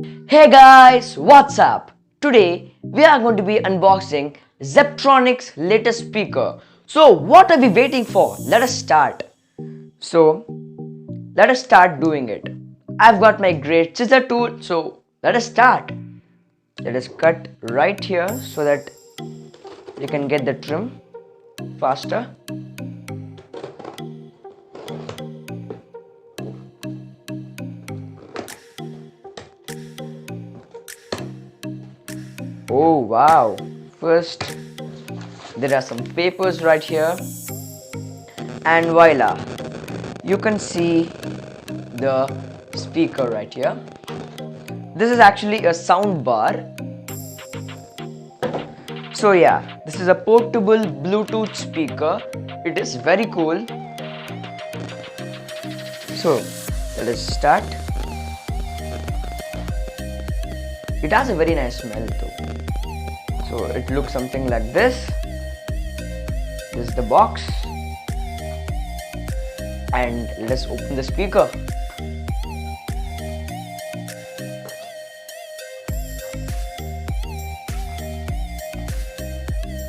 Hey guys, what's up? Today we are going to be unboxing Zebtronics latest speaker. So what are we waiting for? Let us start. So let us start doing it. I've got my great scissor tool, so let us start. Let us cut right here so that you can get the trim faster. Oh wow, first there are some papers right here, and voila, you can see the speaker right here. This is actually a sound bar. So yeah, this is a portable Bluetooth speaker. It is very cool. So let us start. It has a very nice smell though. So it looks something like this. This is the box. And let's open the speaker.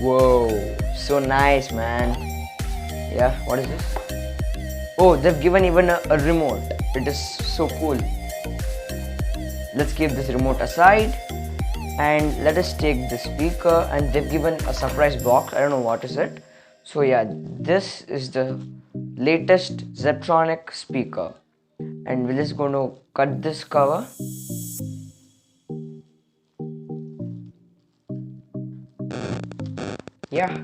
Whoa, so nice, man. Yeah, what is this? Oh, they've given even a remote. It is so cool. Let's keep this remote aside and let us take the speaker, and they've given a surprise box. I don't know what is it. So yeah, this is the latest Zebtronics speaker, and we're just going to cut this cover. Yeah,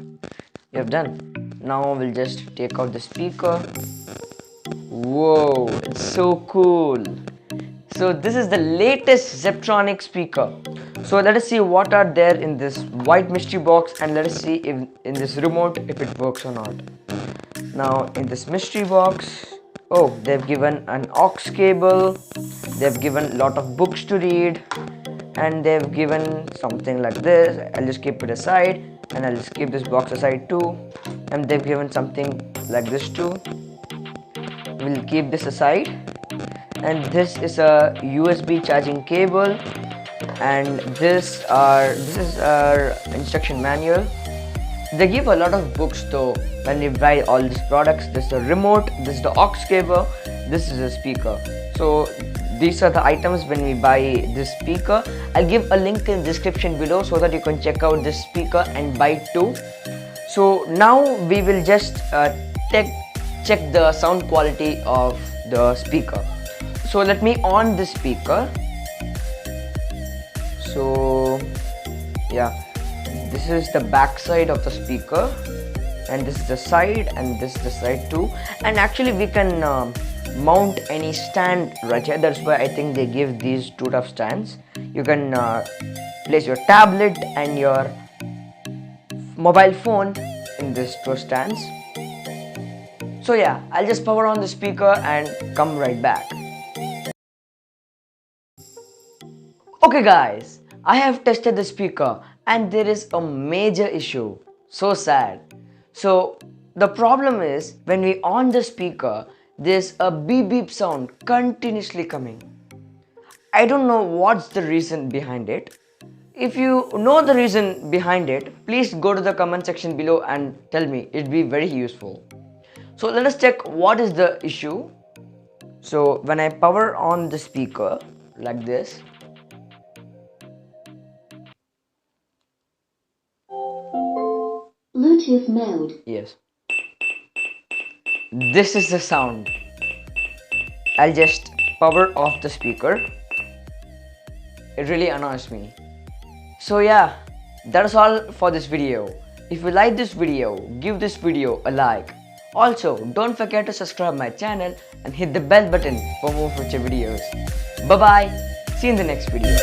we have done. Now we'll just take out the speaker. Whoa, it's so cool. So this is the latest Zebtronics speaker. So let us see what are there in this white mystery box, and let us see if in this remote if it works or not. Now in this mystery box, oh, they've given an aux cable, they've given a lot of books to read, and they've given something like this. I'll just keep it aside, and I'll just keep this box aside too. And they've given something like this too. We'll keep this aside. And this is a USB charging cable, and this is our instruction manual. They give a lot of books though when you buy all these products. This is the remote, this is the aux cable, this is a speaker. So these are the items when we buy this speaker. I'll give a link in the description below so that you can check out this speaker and buy it too. So now we will just check the sound quality of the speaker. So let me on the speaker. So yeah, this is the back side of the speaker, and this is the side, and this is the side too. And actually we can mount any stand right here. That's why I think they give these two tough stands. You can place your tablet and your mobile phone in these two stands. So yeah, I'll just power on the speaker and come right back. Okay guys, I have tested the speaker and there is a major issue. So sad. So the problem is when we on the speaker, there's a beep beep sound continuously coming. I don't know what's the reason behind it. If you know the reason behind it, please go to the comment section below and tell me. It'd be very useful. So let us check what is the issue. So when I power on the speaker like this, Bluetooth mode. yes, this is the sound. I'll just power off the speaker. It really annoys me. So yeah, that's all for this video. If you like this video, give this video a like. Also, don't forget to subscribe my channel and hit the bell button for more future videos. Bye bye. See you in the next video.